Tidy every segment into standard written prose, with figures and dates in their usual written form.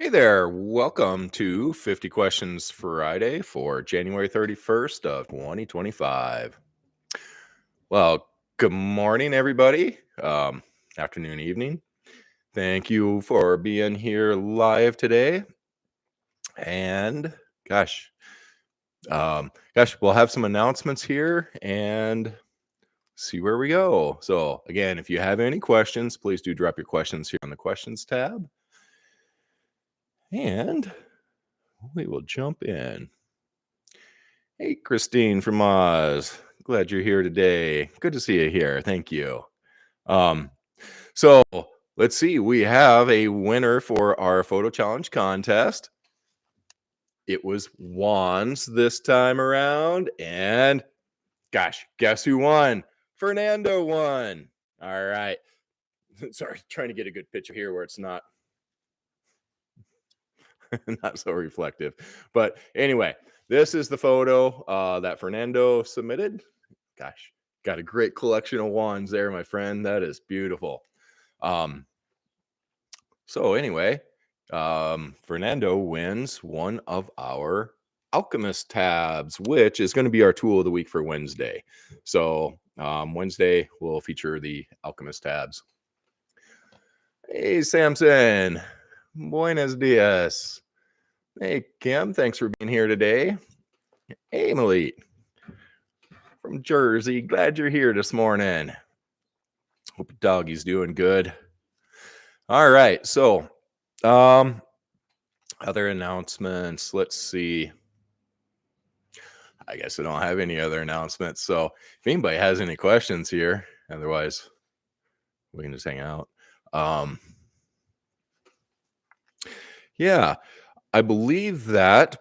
Hey there, welcome to 50 Questions Friday for January 31st of 2025. Well, good morning, everybody. Afternoon, evening. Thank you for being here live today. And gosh, we'll have some announcements here and see where we go. So again, if you have any questions, please do drop your questions here on the questions tab. And we will jump in. Hey, Christine from Oz. Glad you're here today. Good to see you here. Thank you. Um, so let's see. We have a winner for our photo challenge contest. It was Juan's this time around. And gosh, guess who won? Fernando won. All right. Sorry, trying to get a good picture here where it's not not so reflective. But anyway, this is the photo that Fernando submitted. Gosh, got a great collection of wands there, my friend. That is beautiful. So anyway, Fernando wins one of our Alchemist tabs, which is going to be our tool of the week for Wednesday. So Wednesday will feature the Alchemist tabs. Hey, Samson. Buenos dias. Hey, Kim. Thanks for being here today. Hey, Malik from Jersey. Glad you're here this morning. Hope your doggy's doing good. All right. So, other announcements. Let's see. I guess I don't have any other announcements. So, if anybody has any questions here, otherwise, we can just hang out. Yeah, I believe that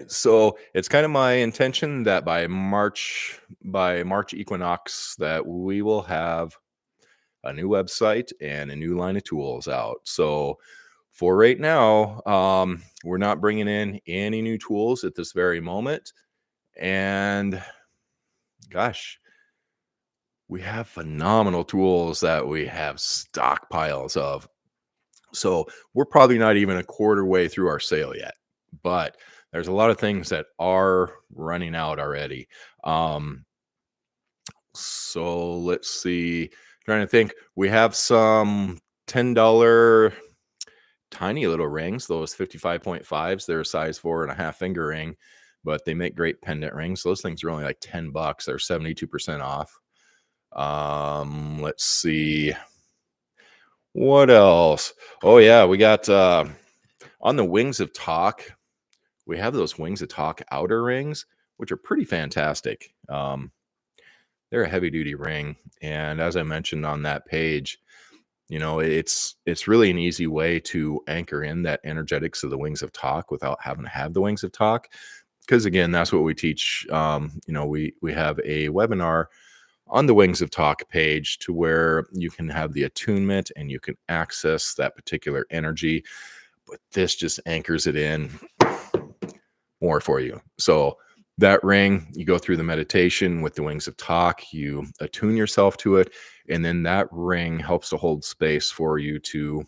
so it's kind of my intention that by March equinox that we will have a new website and a new line of tools out. So for right now, we're not bringing in any new tools at this very moment. And gosh, we have phenomenal tools that we have stockpiles of. So we're probably not even a quarter way through our sale yet, but there's a lot of things that are running out already. So let's see. Trying to think. We have some $10 tiny little rings, those 55.5s. They're a size 4.5 finger ring, but they make great pendant rings. Those things are only like $10. They're 72% off. Let's see. What else? Oh yeah, we got on the Wings of Tok. We have those Wings of Tok outer rings, which are pretty fantastic. They're a heavy duty ring, and as I mentioned on that page, you know, it's really an easy way to anchor in that energetics of the Wings of Tok without having to have the Wings of Tok. Because again, that's what we teach. We have a webinar on the Wings of Tok page to where you can have the attunement and you can access that particular energy, but this just anchors it in more for you. So that ring, you go through the meditation with the Wings of Tok, you attune yourself to it, and then that ring helps to hold space for you to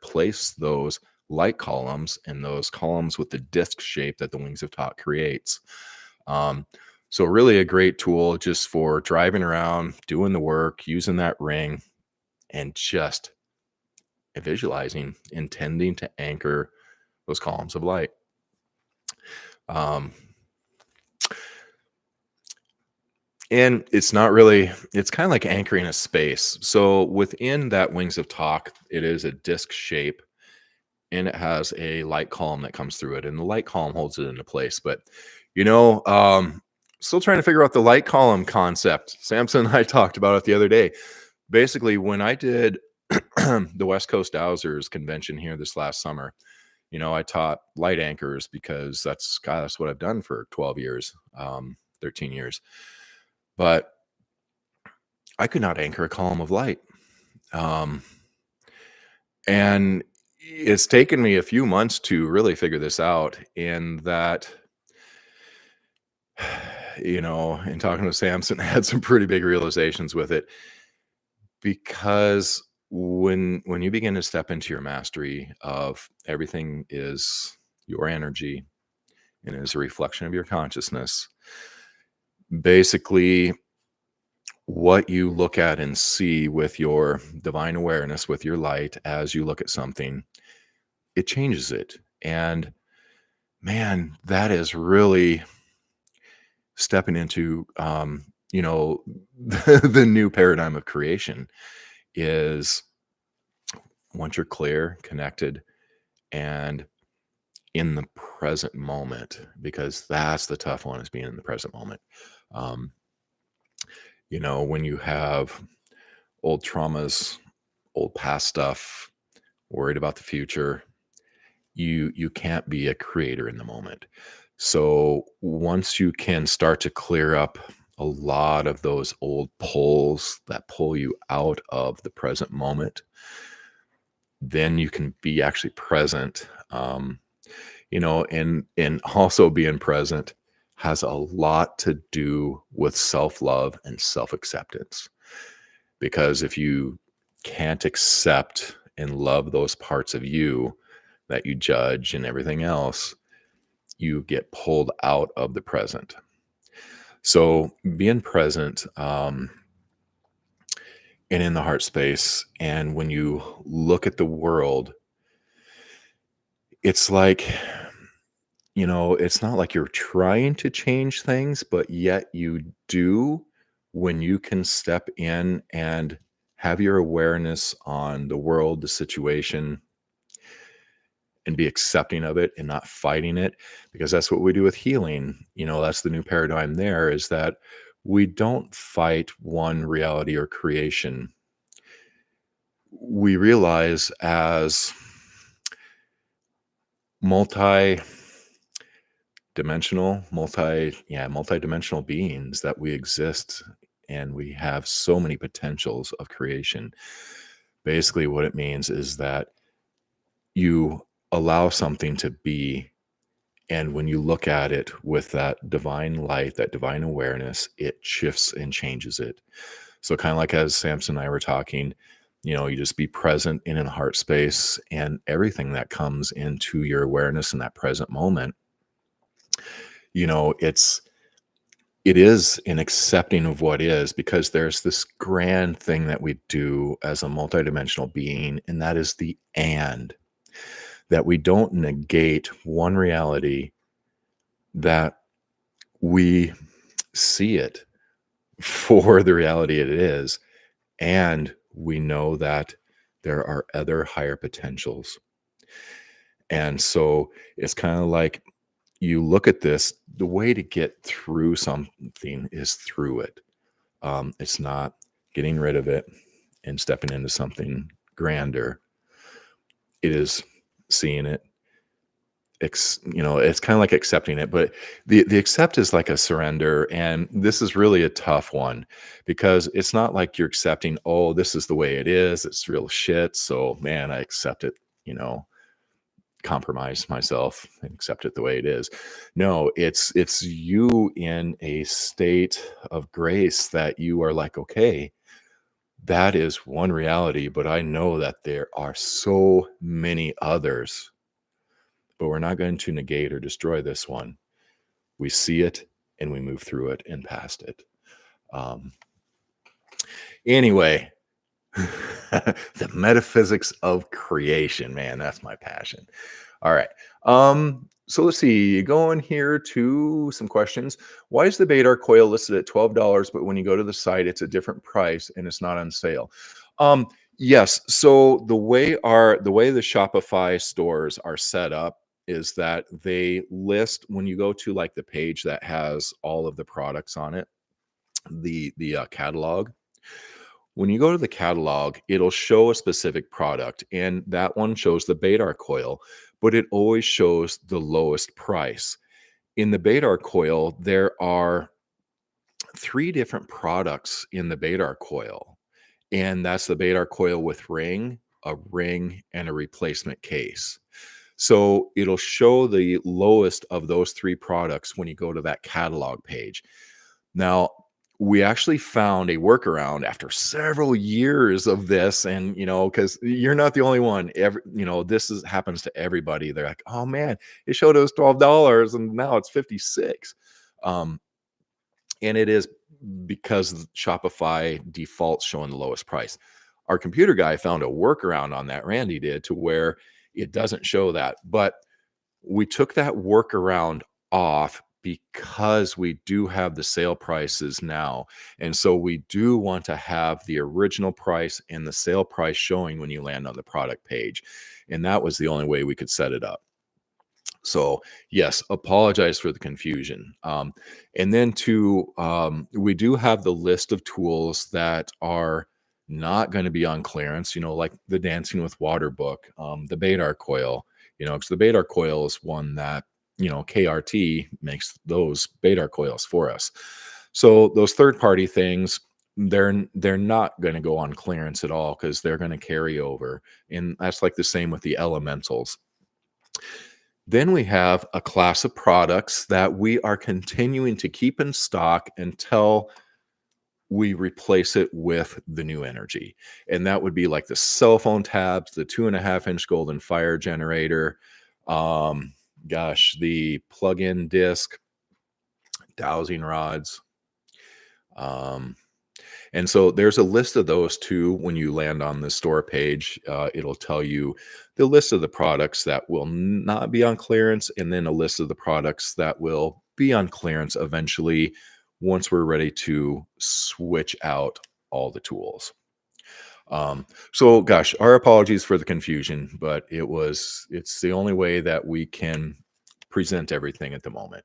place those light columns and those columns with the disc shape that the Wings of Tok creates. So really a great tool just for driving around, doing the work, using that ring, and just visualizing, intending to anchor those columns of light. And it's not really, it's kind of like anchoring a space. So within that Wings of Tok, it is a disc shape and it has a light column that comes through it. And the light column holds it into place. But, still trying to figure out the light column concept. Samson and I talked about it the other day. Basically, when I did the West Coast Dowsers convention here this last summer, I taught light anchors because that's what I've done for 12 years, 13 years. But I could not anchor a column of light. And it's taken me a few months to really figure this out. And that, in talking to Samson, I had some pretty big realizations with it. Because When you begin to step into your mastery of everything is your energy and is a reflection of your consciousness, basically what you look at and see with your divine awareness, with your light, as you look at something, it changes it. And man, that is really stepping into, the new paradigm of creation is once you're clear, connected, and in the present moment, because that's the tough one, is being in the present moment. Um, when you have old traumas, old past stuff, worried about the future, you can't be a creator in the moment. So once you can start to clear up a lot of those old pulls that pull you out of the present moment, then you can be actually present. And also being present has a lot to do with self-love and self-acceptance. Because if you can't accept and love those parts of you that you judge and everything else, you get pulled out of the present. So being present, and in the heart space, and when you look at the world, it's like, it's not like you're trying to change things, but yet you do when you can step in and have your awareness on the world, the situation, and be accepting of it and not fighting it, because that's what we do with healing. That's the new paradigm there, is that we don't fight one reality or creation. We realize as multi multi-dimensional beings that we exist, and we have so many potentials of creation. Basically what it means is that you allow something to be, and when you look at it with that divine light, that divine awareness, it shifts and changes it. So kind of like as Samson and I were talking, you just be present in a heart space, and everything that comes into your awareness in that present moment, you know, it's it is an accepting of what is, because there's this grand thing that we do as a multidimensional being, and that is that we don't negate one reality, that we see it for the reality it is, and we know that there are other higher potentials. And so it's kind of like, you look at this, the way to get through something is through it. It's not getting rid of it and stepping into something grander. It is seeing it. It's kind of like accepting it, but the accept is like a surrender, and this is really a tough one, because it's not like you're accepting, oh, this is the way it is. It's real shit. So man, I accept it. Compromise myself and accept it the way it is. No, it's you in a state of grace that you are like, okay, that is one reality, but I know that there are so many others, but we're not going to negate or destroy this one. We see it and we move through it and past it. Anyway, the metaphysics of creation, man, that's my passion. All right. So let's see, going here to some questions. Why is the Betar coil listed at $12, but when you go to the site, it's a different price and it's not on sale? Yes. So the way the Shopify stores are set up is that they list, when you go to like the page that has all of the products on it, the catalog. When you go to the catalog, it'll show a specific product, and that one shows the Betar coil, but it always shows the lowest price. In the Betar coil, there are 3 different products in the Betar coil, and that's the Betar coil with ring, a ring, and a replacement case. So it'll show the lowest of those 3 products when you go to that catalog page. Now, we actually found a workaround after several years of this, and because you're not the only one. This happens to everybody. They're like, oh man, it showed us $12 and now it's 56. um and it is because Shopify defaults showing the lowest price. Our computer guy found a workaround on that, Randy did, to where it doesn't show that. But we took that workaround off because we do have the sale prices now. And so we do want to have the original price and the sale price showing when you land on the product page. And that was the only way we could set it up. So yes, apologize for the confusion. And then we do have the list of tools that are not going to be on clearance, like the Dancing with Water book, the Betar coil, because the Betar coil is one that, KRT makes those Betar coils for us. So those third-party things, they're not going to go on clearance at all because they're going to carry over. And that's like the same with the elementals. Then we have a class of products that we are continuing to keep in stock until we replace it with the new energy. And that would be like the cell phone tabs, the 2.5-inch golden fire generator, the plug-in disc, dowsing rods. And so there's a list of those too. When you land on the store page, it'll tell you the list of the products that will not be on clearance, and then a list of the products that will be on clearance eventually once we're ready to switch out all the tools. So gosh, our apologies for the confusion, but it's the only way that we can present everything at the moment.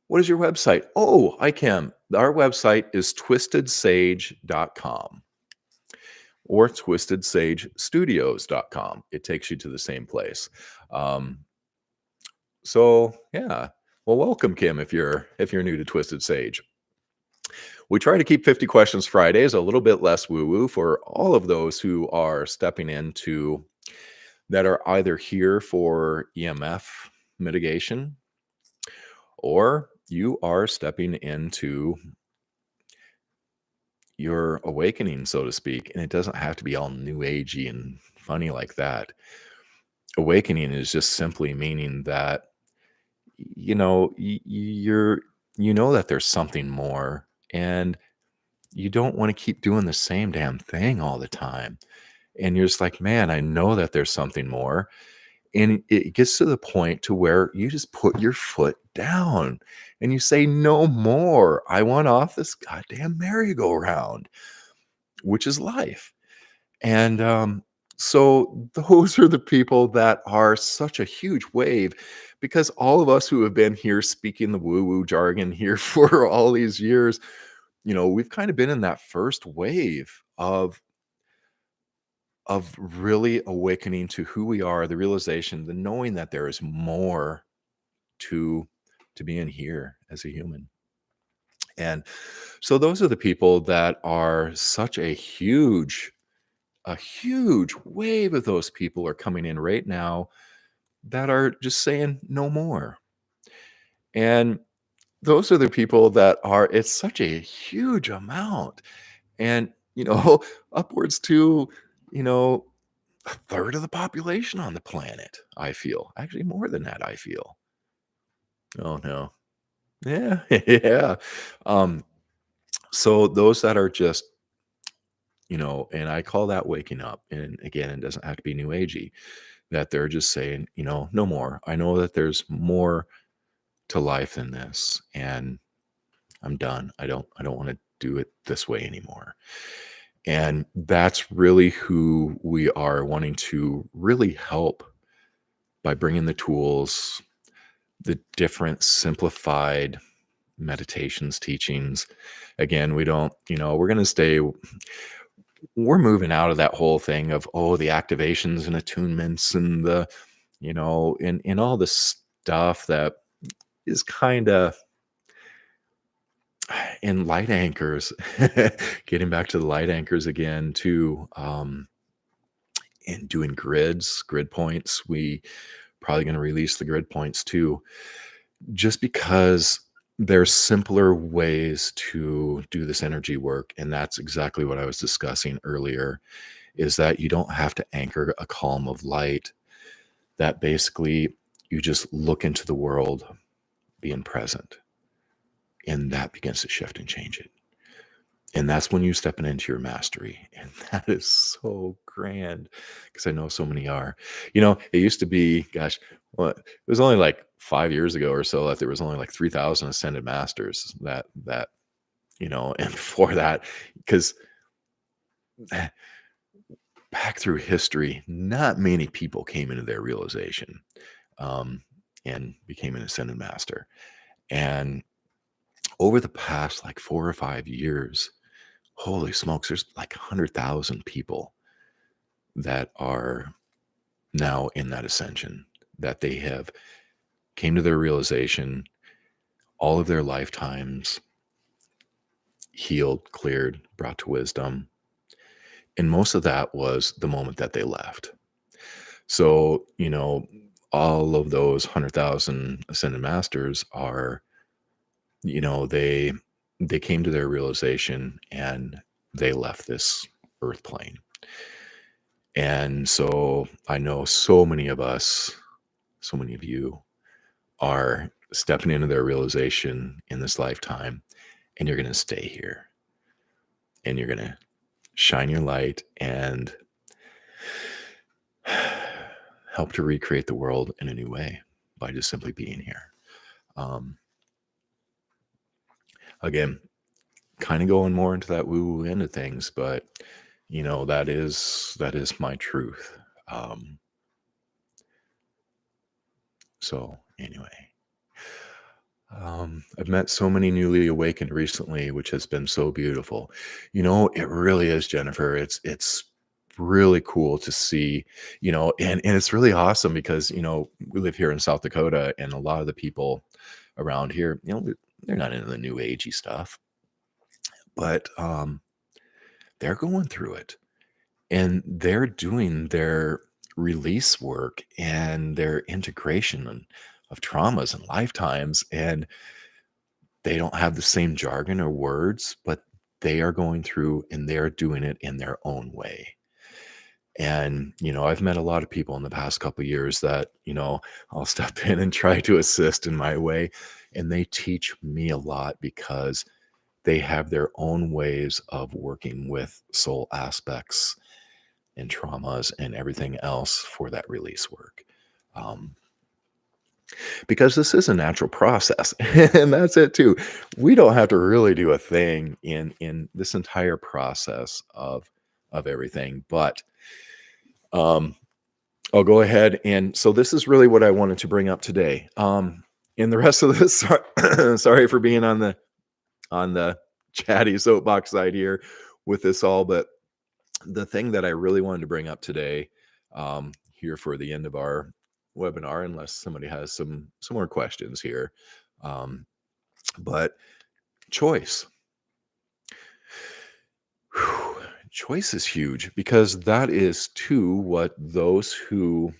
What is your website? Oh, I can. Our website is Twistedsage.com or Twistedsagestudios.com. It takes you to the same place. So yeah. Well, welcome, Kim, if you're new to Twisted Sage. We try to keep 50 Questions Fridays a little bit less woo-woo for all of those who are stepping into that are either here for EMF mitigation, or you are stepping into your awakening, so to speak. And it doesn't have to be all new agey and funny like that. Awakening is just simply meaning that, that there's something more, and you don't want to keep doing the same damn thing all the time. And you're just like, man, I know that there's something more. And it gets to the point to where you just put your foot down and you say, no more. I want off this goddamn merry-go-round, which is life. And so those are the people that are such a huge wave, because all of us who have been here speaking the woo-woo jargon here for all these years, we've kind of been in that first wave of really awakening to who we are, the realization, the knowing that there is more to being here as a human. And so those are the people that are such a huge wave of those people are coming in right now that are just saying no more. And those are the people that are, it's such a huge amount. And, upwards to, a third of the population on the planet, I feel. Actually, more than that, I feel. Oh, no. Yeah, yeah. So those that are just, and I call that waking up. And again, it doesn't have to be new agey, that they're just saying, no more. I know that there's more to life than this, and I'm done. I don't want to do it this way anymore. And that's really who we are wanting to really help by bringing the tools, the different simplified meditations, teachings. Again, we don't, we're moving out of that whole thing of, the activations and attunements and the, and all this stuff that is kind of in light anchors. Getting back to the light anchors again too, and doing grid points. We probably going to release the grid points too, just because there's simpler ways to do this energy work, and that's exactly what I was discussing earlier, is that you don't have to anchor a column of light, that basically you just look into the world being present, and that begins to shift and change it. And that's when you stepping into your mastery. And that is so grand, because I know so many are. It used to be, gosh, well, it was only like 5 years ago or so that there was only like 3,000 ascended masters and before that, because back through history, not many people came into their realization, um, and became an ascended master. And over the past like 4 or 5 years, holy smokes, there's like 100,000 people that are now in that ascension, that they have came to their realization, all of their lifetimes healed, cleared, brought to wisdom. And most of that was the moment that they left. So, all of those 100,000 ascended masters are, they came to their realization and they left this earth plane. And so I know so many of us, so many of you are stepping into their realization in this lifetime, and you're going to stay here, and you're going to shine your light and help to recreate the world in a new way by just simply being here. Again, kind of going more into that woo-woo end of things, but that is my truth. So anyway, I've met so many newly awakened recently, which has been so beautiful. It really is, Jennifer. It's really cool to see, and it's really awesome because, we live here in South Dakota, and a lot of the people around here, they're not into the new agey stuff, but they're going through it, and they're doing their release work and their integration of traumas and lifetimes, and they don't have the same jargon or words, but they are going through and they're doing it in their own way. And, I've met a lot of people in the past couple of years that, I'll step in and try to assist in my way. And they teach me a lot because they have their own ways of working with soul aspects and traumas and everything else for that release work. Because this is a natural process, and that's it too. We don't have to really do a thing in this entire process of everything, but I'll go ahead. And so this is really what I wanted to bring up today. In the rest of this, sorry for being on the chatty soapbox side here with this all, but the thing that I really wanted to bring up today, here for the end of our webinar, unless somebody has some more questions here, but choice. Whew. Choice is huge, because that is too what those who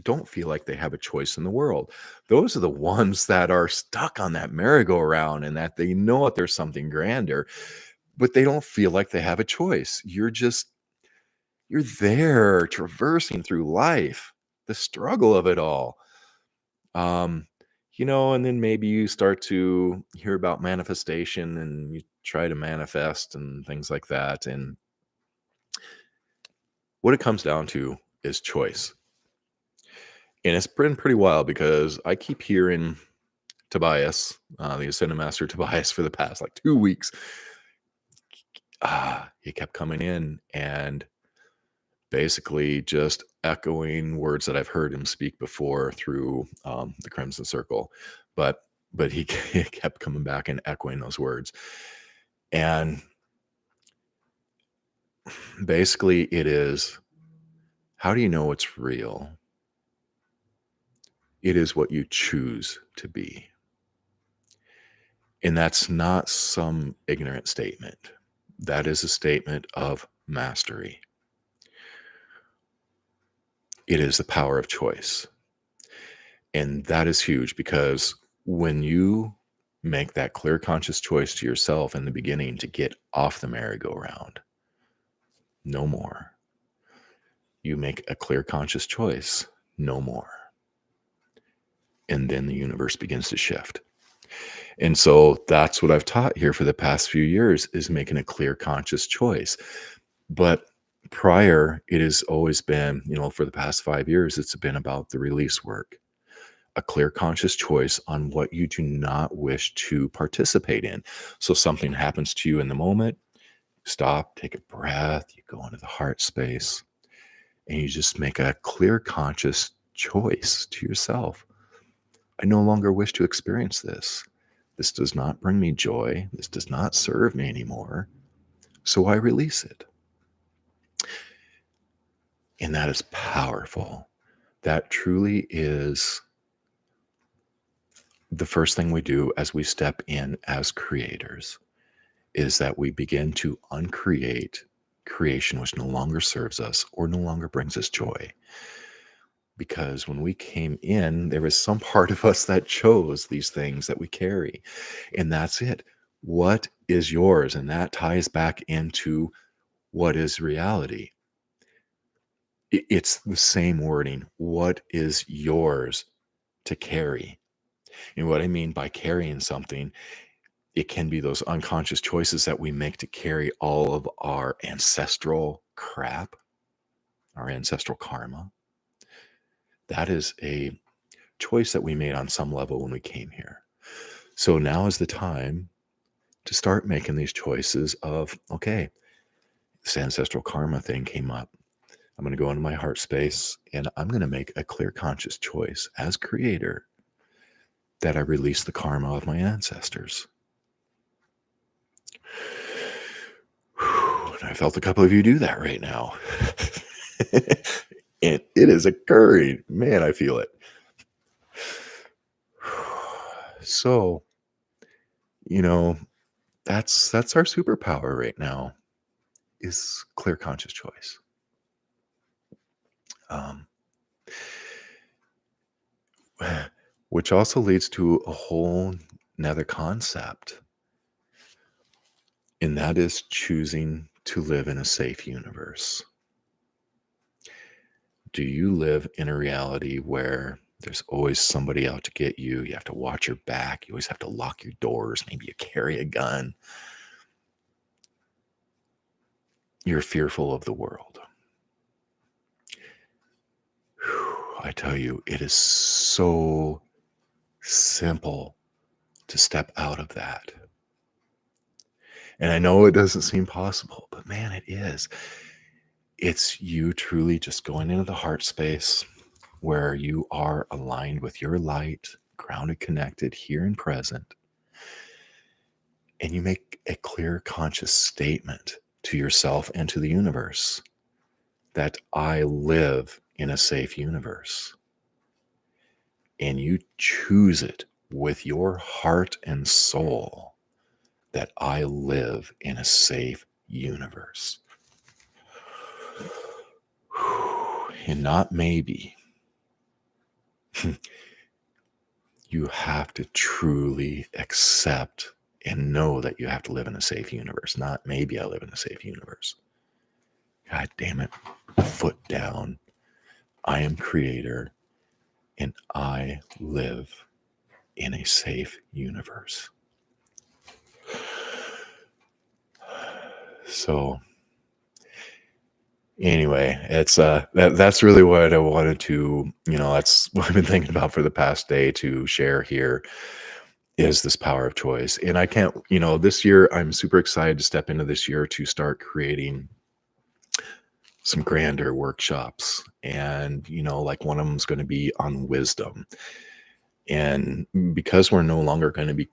don't feel like they have a choice in the world, those are the ones that are stuck on that merry-go-round, and that they know that there's something grander, but they don't feel like they have a choice. You're there traversing through life, the struggle of it all. Um, and then maybe you start to hear about manifestation, and you try to manifest and things like that. And what it comes down to is choice. And it's been pretty wild, because I keep hearing Tobias, the Ascended Master Tobias, for the past like 2 weeks. He kept coming in and basically just echoing words that I've heard him speak before through the Crimson Circle, but he kept coming back and echoing those words. And basically, it is, how do you know it's real? It is what you choose to be. And that's not some ignorant statement. That is a statement of mastery. It is the power of choice. And that is huge, because when you make that clear conscious choice to yourself in the beginning to get off the merry-go-round. No more. You make a clear conscious choice. No more. And then the universe begins to shift. And so that's what I've taught here for the past few years, is making a clear conscious choice. But prior, it has always been, for the past 5 years, it's been about the release work. A clear conscious choice on what you do not wish to participate in. So something happens to you in the moment, stop, take a breath, you go into the heart space, and you just make a clear conscious choice to yourself. I no longer wish to experience this. This does not bring me joy. This does not serve me anymore. So I release it. And that is powerful. That truly is the first thing we do as we step in as creators, is that we begin to uncreate creation which no longer serves us or no longer brings us joy. Because when we came in, there was some part of us that chose these things that we carry. And that's it. What is yours? And that ties back into what is reality. It's the same wording. What is yours to carry? And what I mean by carrying something, it can be those unconscious choices that we make to carry all of our ancestral crap, our ancestral karma. That is a choice that we made on some level when we came here. So now is the time to start making these choices of, okay, this ancestral karma thing came up. I'm going to go into my heart space and I'm going to make a clear conscious choice as creator that I release the karma of my ancestors. And I felt a couple of you do that right now. And it is occurring. Man, I feel it. So, that's our superpower right now, is clear conscious choice. Which also leads to a whole nother concept. And that is choosing to live in a safe universe. Do you live in a reality where there's always somebody out to get you? You have to watch your back. You always have to lock your doors. Maybe you carry a gun. You're fearful of the world. I tell you, it is so simple to step out of that. And I know it doesn't seem possible, but man, it is. It's you truly just going into the heart space where you are aligned with your light, grounded, connected, here and present. And you make a clear, conscious statement to yourself and to the universe that I live in a safe universe. And you choose it with your heart and soul that I live in a safe universe. And not maybe. You have to truly accept and know that you have to live in a safe universe. Not maybe I live in a safe universe. God damn it. Foot down. I am creator and I live in a safe universe. So anyway, it's that's really what I wanted to, that's what I've been thinking about for the past day to share here, is this power of choice. And I can't, this year I'm super excited to step into this year to start creating some grander workshops. And, like one of them is going to be on wisdom. And because we're no longer going to be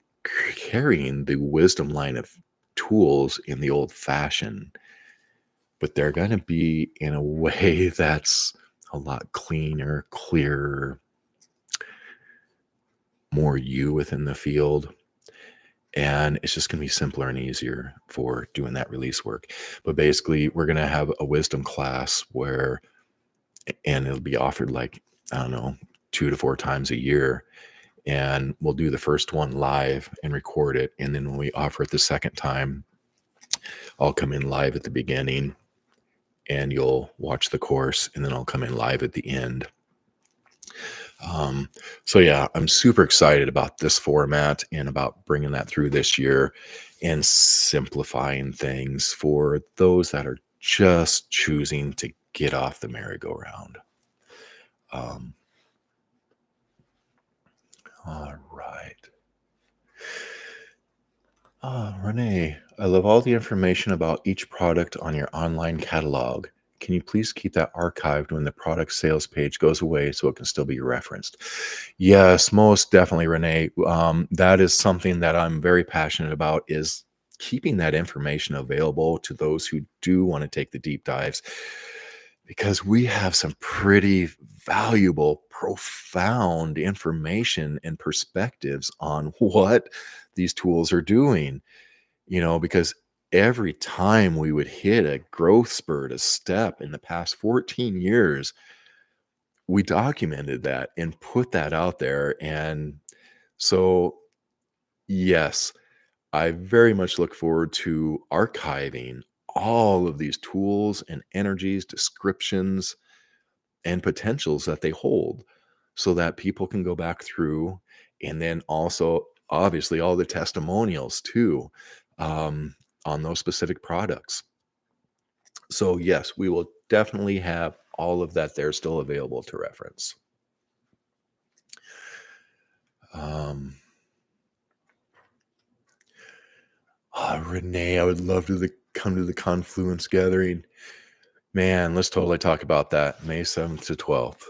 carrying the wisdom line of tools in the old fashioned, but they're going to be in a way that's a lot cleaner, clearer, more you within the field. And it's just going to be simpler and easier for doing that release work. But basically, we're going to have a wisdom class and it'll be offered 2 to 4 times a year. and we'll do the first one live and record it. And then when we offer it the second time, I'll come in live at the beginning and you'll watch the course, and then I'll come in live at the end. So yeah, I'm super excited about this format and about bringing that through this year and simplifying things for those that are just choosing to get off the merry-go-round. All right. Renee, I love all the information about each product on your online catalog. Can you please keep that archived when the product sales page goes away so it can still be referenced? Yes, most definitely, Renee. That is something that I'm very passionate about, is keeping that information available to those who do want to take the deep dives, because we have some pretty valuable, profound information and perspectives on what these tools are doing, because every time we would hit a growth spurt, a step in the past 14 years, we documented that and put that out there. And so, yes, I very much look forward to archiving all of these tools and energies, descriptions, and potentials that they hold so that people can go back through, and then also obviously all the testimonials too, on those specific products. So yes, we will definitely have all of that there still available to reference. Renee, I would love to come to the Confluence gathering. Man, let's totally talk about that. May 7th to 12th.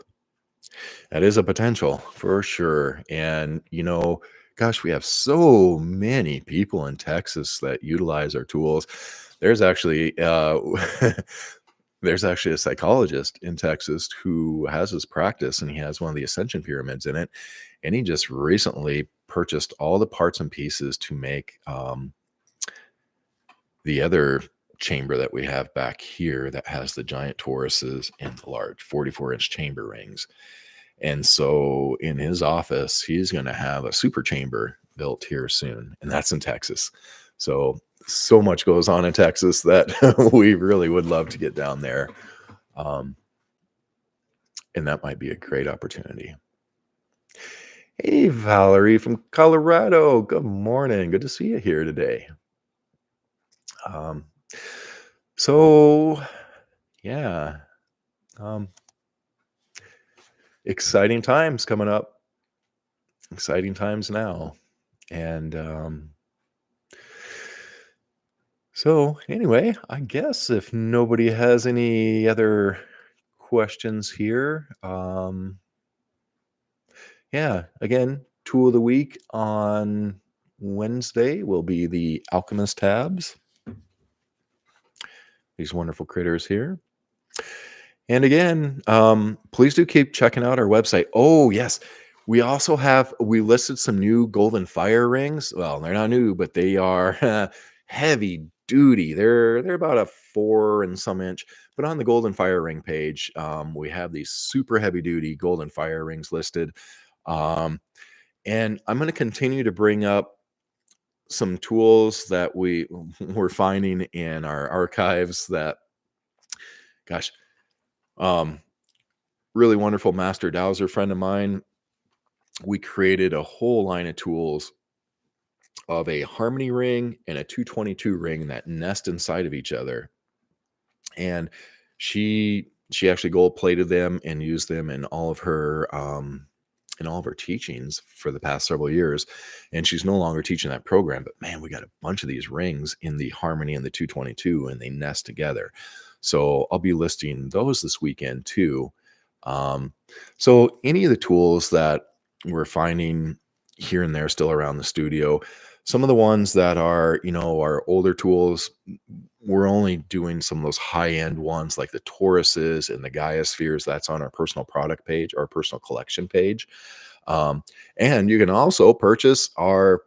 That is a potential for sure. And, gosh, we have so many people in Texas that utilize our tools. There's actually there's actually a psychologist in Texas who has his practice, and he has one of the ascension pyramids in it. And he just recently purchased all the parts and pieces to make the other chamber that we have back here that has the giant toruses and the large 44-inch chamber rings. And so in his office, he's going to have a super chamber built here soon, and that's in Texas. So much goes on in Texas that we really would love to get down there. And that might be a great opportunity. Hey, Valerie from Colorado. Good morning. Good to see you here today. So yeah, exciting times coming up. Exciting times now. And so anyway, I guess if nobody has any other questions here, yeah, again, tool of the week on Wednesday will be the Alchemist tabs. These wonderful critters here. And again, please do keep checking out our website. Oh, yes. We also we listed some new golden fire rings. Well, they're not new, but they are heavy duty. They're about a 4 and some inch. But on the golden fire ring page, we have these super heavy duty golden fire rings listed. And I'm going to continue to bring up some tools that we're finding in our archives that, gosh, really wonderful master dowser friend of mine. We created a whole line of tools of a harmony ring and a 222 ring that nest inside of each other. And she actually gold plated them and used them in all of her teachings for the past several years. And she's no longer teaching that program, but man, we got a bunch of these rings in the harmony and the 222, and they nest together. So I'll be listing those this weekend too. So any of the tools that we're finding here and there still around the studio, some of the ones that are, our older tools, we're only doing some of those high-end ones like the Tauruses and the Gaia spheres. That's on our personal product page, our personal collection page. And you can also purchase our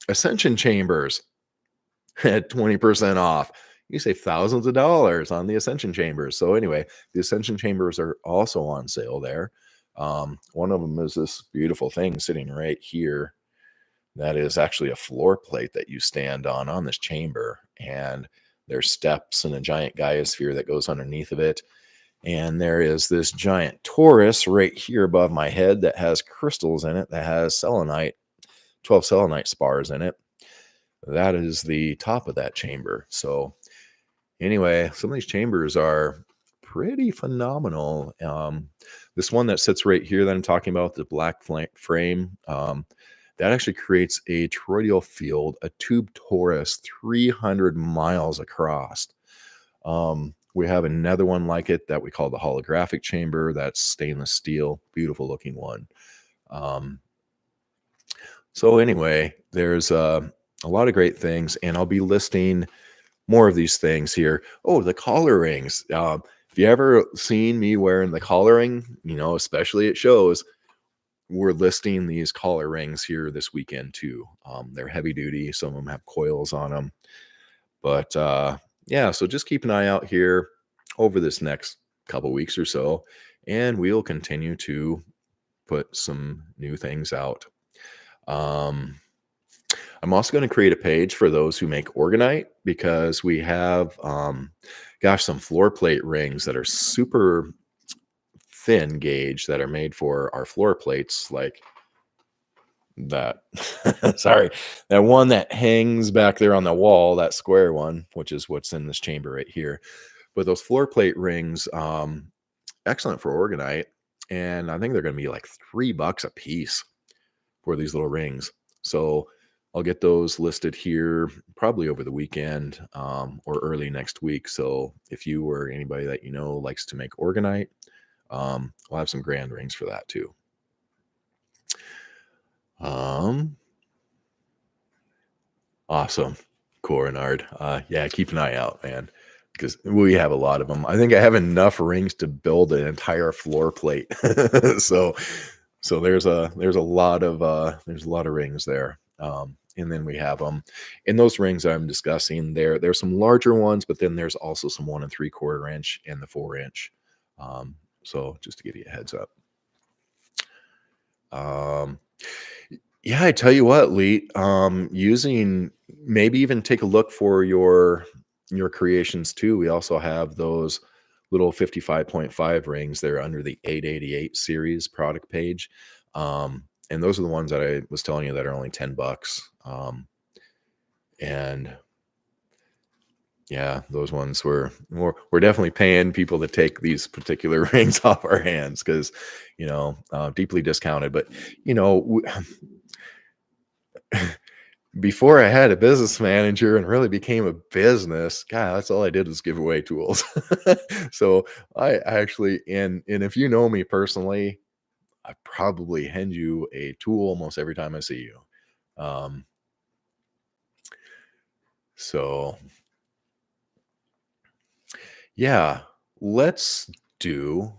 Ascension chambers at 20% off. You save thousands of dollars on the Ascension chambers. So anyway, the Ascension chambers are also on sale there. One of them is this beautiful thing sitting right here. That is actually a floor plate that you stand on this chamber. And there's steps and a giant Gaia-sphere that goes underneath of it. And there is this giant torus right here above my head that has crystals in it, that has selenite, 12 selenite spars in it. That is the top of that chamber. So anyway, some of these chambers are pretty phenomenal. This one that sits right here that I'm talking about, the black frame, that actually creates a toroidal field, a tube torus 300 miles across. We have another one like it that we call the holographic chamber. That's stainless steel, beautiful looking one. So anyway, there's a lot of great things, and I'll be listing more of these things here. Oh, the collar rings. If you ever seen me wearing the collar ring, especially at shows, we're listing these collar rings here this weekend too. They're heavy duty. Some of them have coils on them. But yeah, so just keep an eye out here over this next couple weeks or so, and we'll continue to put some new things out. I'm also going to create a page for those who make Orgonite, because we have, some floor plate rings that are super thin gauge that are made for our floor plates, like that. Sorry, that one that hangs back there on the wall, that square one, which is what's in this chamber right here. But those floor plate rings, excellent for Orgonite, and I think they're going to be like $3 a piece for these little rings. So I'll get those listed here probably over the weekend, or early next week. So if you or anybody that likes to make Orgonite, we'll have some grand rings for that too. Awesome. Cool, Renard. Yeah, keep an eye out, man, because we have a lot of them. I think I have enough rings to build an entire floor plate. So there's a lot of rings there. And then we have them in those rings I'm discussing. There's some larger ones, but then there's also some 1 3/4 inch and the 4-inch. So just to give you a heads up. Yeah, I tell you what, Lee, maybe even take a look for your creations too. We also have those little 55.5 rings. They're under the 888 series product page. And those are the ones that I was telling you that are only $10. And yeah, those ones we're definitely paying people to take these particular rings off our hands, because, deeply discounted. But, before I had a business manager and really became a business, God, that's all I did was give away tools. So I actually, and if you know me personally, I probably hand you a tool almost every time I see you. So yeah, let's do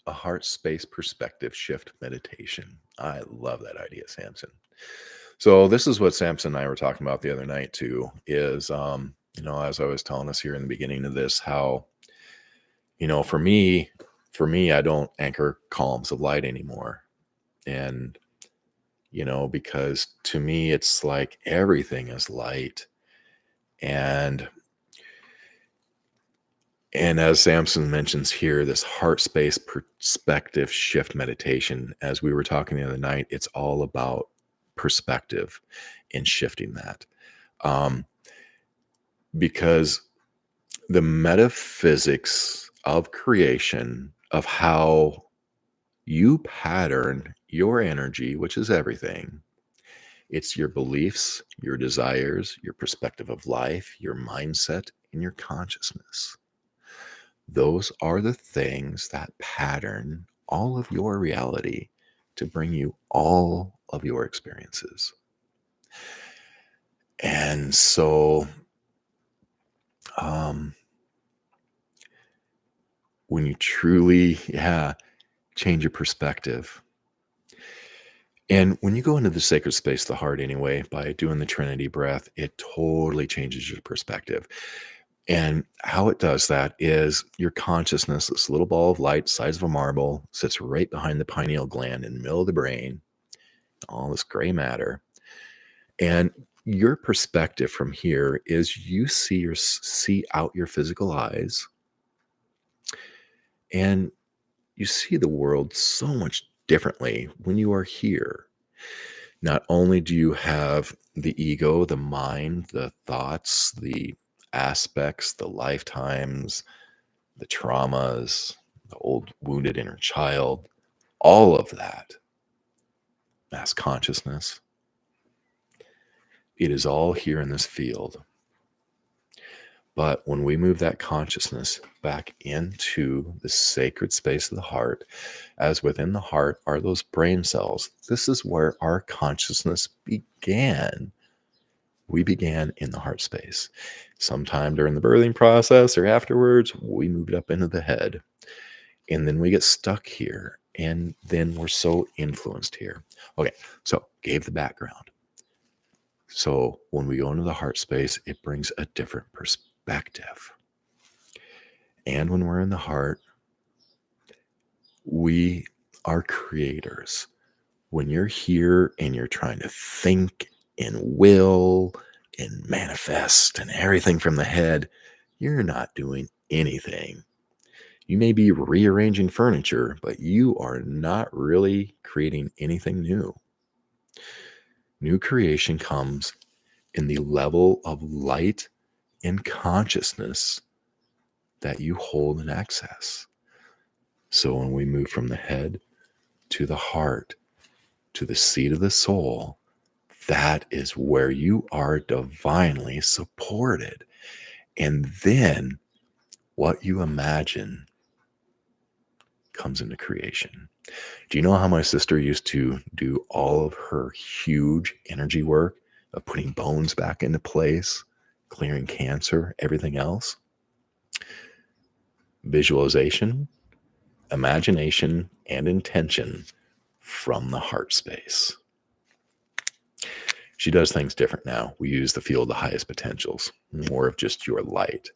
a heart space perspective shift meditation. I love that idea, Samson. So this is what Samson and I were talking about the other night too, is, as I was telling us here in the beginning of this, how, for me, I don't anchor columns of light anymore. And, because to me, it's like everything is light. And as Samson mentions here, this heart space perspective shift meditation, as we were talking the other night, it's all about perspective and shifting that. Because the metaphysics of creation, of how you pattern your energy, which is everything, it's your beliefs, your desires, your perspective of life, your mindset, and your consciousness. Those are the things that pattern all of your reality to bring you all of your experiences. And so, when you truly, change your perspective, and when you go into the sacred space of the heart anyway, by doing the Trinity breath, it totally changes your perspective. And how it does that is your consciousness, this little ball of light, size of a marble, sits right behind the pineal gland in the middle of the brain, all this gray matter. And your perspective from here is you see out your physical eyes, and you see the world so much differently when you are here. Not only do you have the ego, the mind, the thoughts, the aspects, the lifetimes, the traumas, the old wounded inner child, all of that, mass consciousness, it is all here in this field. But when we move that consciousness back into the sacred space of the heart, as within the heart are those brain cells, this is where our consciousness began. We began in the heart space. Sometime during the birthing process or afterwards, we moved up into the head. And then we get stuck here. And then we're so influenced here. Okay, so gave the background. So when we go into the heart space, it brings a different perspective. And when we're in the heart, we are creators. When you're here and you're trying to think and will and manifest and everything from the head, you're not doing anything. You may be rearranging furniture, but you are not really creating anything new. New creation comes in the level of light and consciousness that you hold and access. So when we move from the head to the heart, to the seat of the soul, that is where you are divinely supported. And then what you imagine comes into creation. Do you know how my sister used to do all of her huge energy work of putting bones back into place, clearing cancer, everything else? Visualization, imagination, and intention from the heart space. She does things different now. We use the field of the highest potentials, more of just your light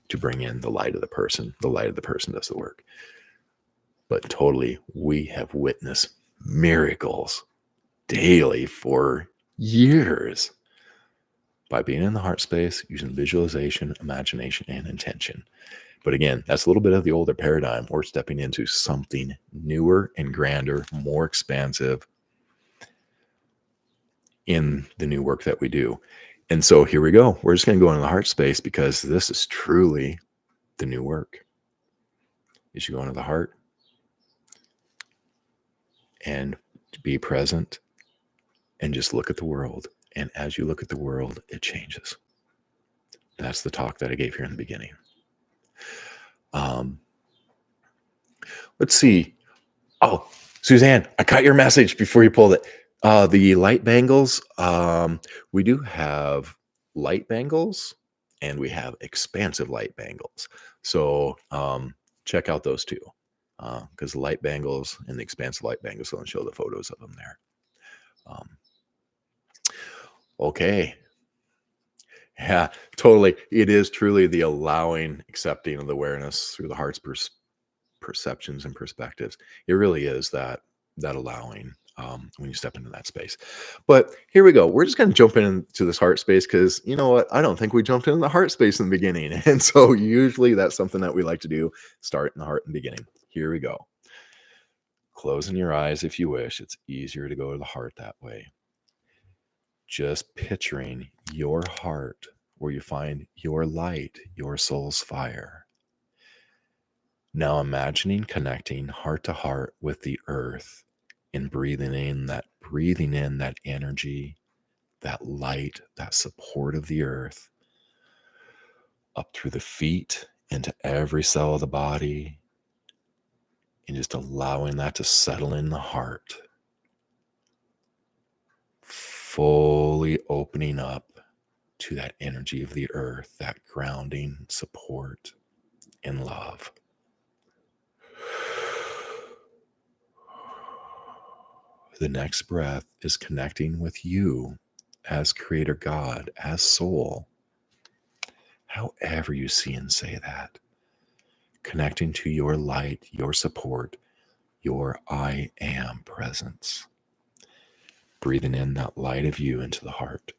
to bring in the light of the person. The light of the person does the work. But totally, we have witnessed miracles daily for years by being in the heart space, using visualization, imagination, and intention. But again, that's a little bit of the older paradigm. We're stepping into something newer and grander, more expansive in the new work that we do. And so here we go. We're just going to go into the heart space because this is truly the new work. You should go into the heart and be present and just look at the world. And as you look at the world, it changes. That's the talk that I gave here in the beginning. Let's see. Oh, Suzanne, I caught your message before you pulled it. The light bangles, we do have light bangles and we have expansive light bangles. So check out those two because the light bangles and the expansive light bangles, I'll show the photos of them there. Okay. Yeah, totally. It is truly the allowing, accepting of the awareness through the heart's perceptions and perspectives. It really is that allowing when you step into that space. But here we go. We're just going to jump into this heart space because you know what? I don't think we jumped into the heart space in the beginning. And so usually that's something that we like to do. Start in the heart in the beginning. Here we go. Closing your eyes if you wish. It's easier to go to the heart that way. Just picturing your heart where you find your light, your soul's fire. Now imagining connecting heart to heart with the earth and breathing in that energy, that light, that support of the earth up through the feet into every cell of the body and just allowing that to settle in the heart. Fully opening up to that energy of the earth, that grounding, support, and love. The next breath is connecting with you as Creator God, as soul. however you see and say that. Connecting to your light, your support, your I am presence. Breathing in that light of you into the heart.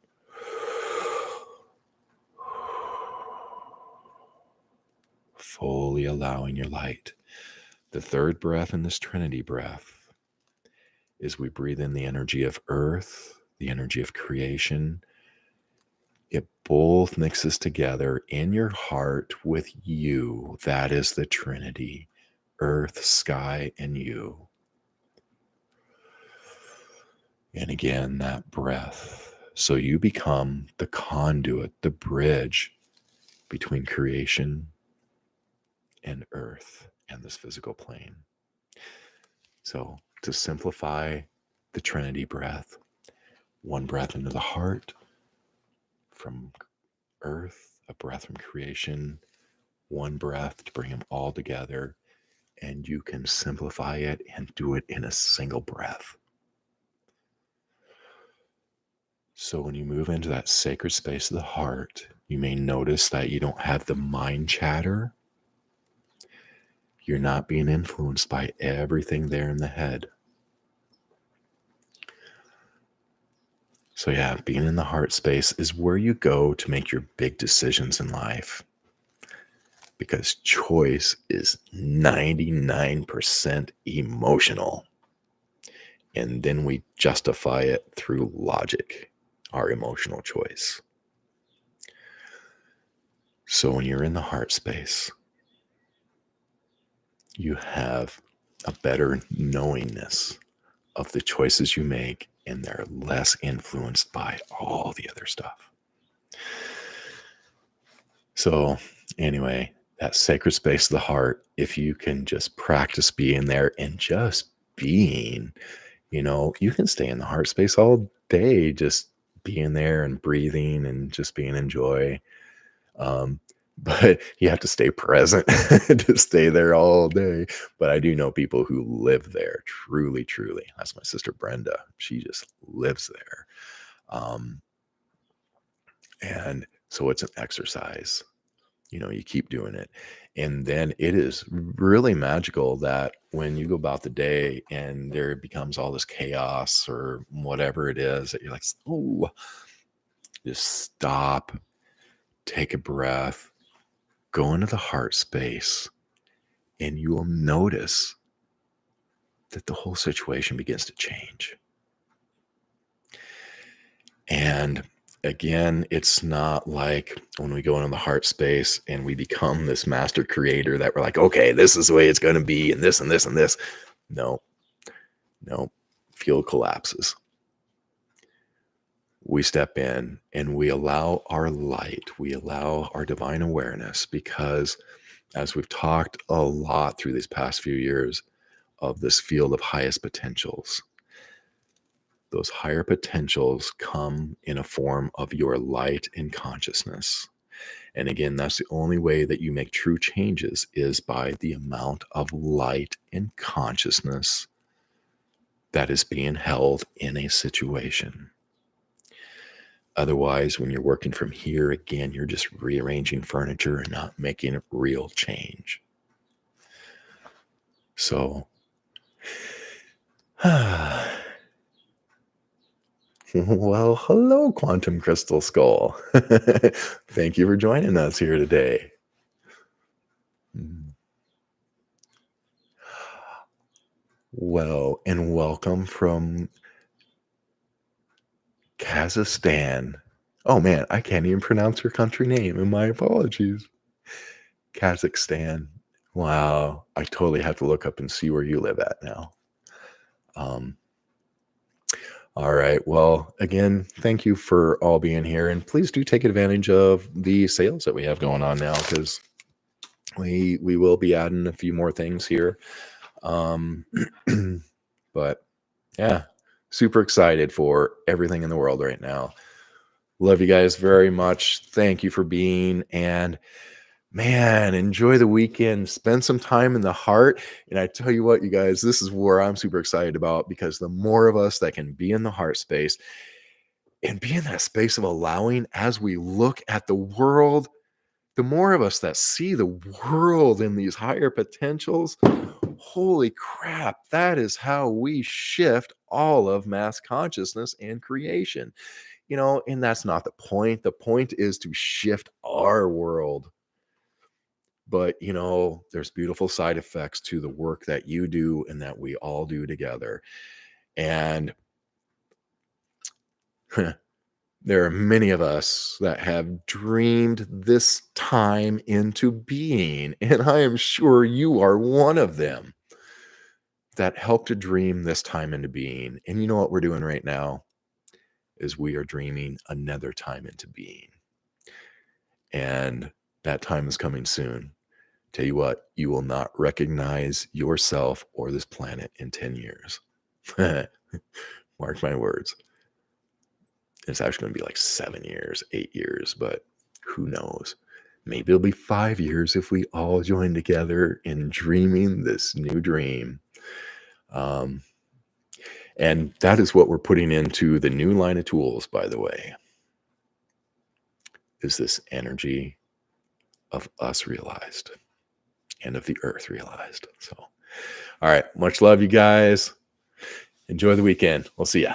Fully allowing your light. The third breath in this Trinity breath is we breathe in the energy of earth, the energy of creation. It both mixes together in your heart with you. That is the Trinity, earth, sky, and you. And again, that breath. So you become the conduit, the bridge between creation and earth and this physical plane. So to simplify the Trinity breath, one breath into the heart from earth, a breath from creation, one breath to bring them all together, and you can simplify it and do it in a single breath. So when you move into that sacred space of the heart, you may notice that you don't have the mind chatter. You're not being influenced by everything there in the head. So yeah, being in the heart space is where you go to make your big decisions in life. Because choice is 99% emotional. And then we justify it through logic, our emotional choice. So when you're in the heart space, you have a better knowingness of the choices you make, and they're less influenced by all the other stuff. So anyway, that sacred space of the heart, if you can just practice being there and just being, you can stay in the heart space all day, just being there and breathing and just being in joy. But you have to stay present to stay there all day. But I do know people who live there, truly, truly. That's my sister Brenda. She just lives there. And so it's an exercise. You keep doing it. And then it is really magical that when you go about the day and there becomes all this chaos or whatever it is, that you're like, oh, just stop, take a breath, go into the heart space, and you will notice that the whole situation begins to change. And again, it's not like when we go into the heart space and we become this master creator that we're like, okay, this is the way it's going to be, and this and this and this. No, field collapses. We step in and we allow our light, we allow our divine awareness, because as we've talked a lot through these past few years of this field of highest potentials, those higher potentials come in a form of your light and consciousness. And again, that's the only way that you make true changes, is by the amount of light and consciousness that is being held in a situation. Otherwise, when you're working from here, again, you're just rearranging furniture and not making real change. So, well, hello, Quantum Crystal Skull. Thank you for joining us here today. Well, and welcome from Kazakhstan. Oh man, I can't even pronounce your country name, and my apologies. Kazakhstan. Wow, I totally have to look up and see where you live at now. All right. Well, again, thank you for all being here, and please do take advantage of the sales that we have going on now, because we will be adding a few more things here. But yeah, super excited for everything in the world right now. Love you guys very much. Thank you for being, and man, enjoy the weekend. Spend some time in the heart. And I tell you what, you guys, this is where I'm super excited about, because the more of us that can be in the heart space and be in that space of allowing, as we look at the world, the more of us that see the world in these higher potentials, holy crap, that is how we shift all of mass consciousness and creation. And that's not the point. The point is to shift our world. But, there's beautiful side effects to the work that you do and that we all do together. And there are many of us that have dreamed this time into being, and I am sure you are one of them that helped to dream this time into being. And you know what we're doing right now is we are dreaming another time into being. And that time is coming soon. Tell you what, you will not recognize yourself or this planet in 10 years. Mark my words. It's actually going to be like 7 years, 8 years, but who knows? Maybe it'll be 5 years if we all join together in dreaming this new dream. And that is what we're putting into the new line of tools, by the way, is this energy of us realized and of the earth realized. So, all right. Much love, you guys. Enjoy the weekend. We'll see ya.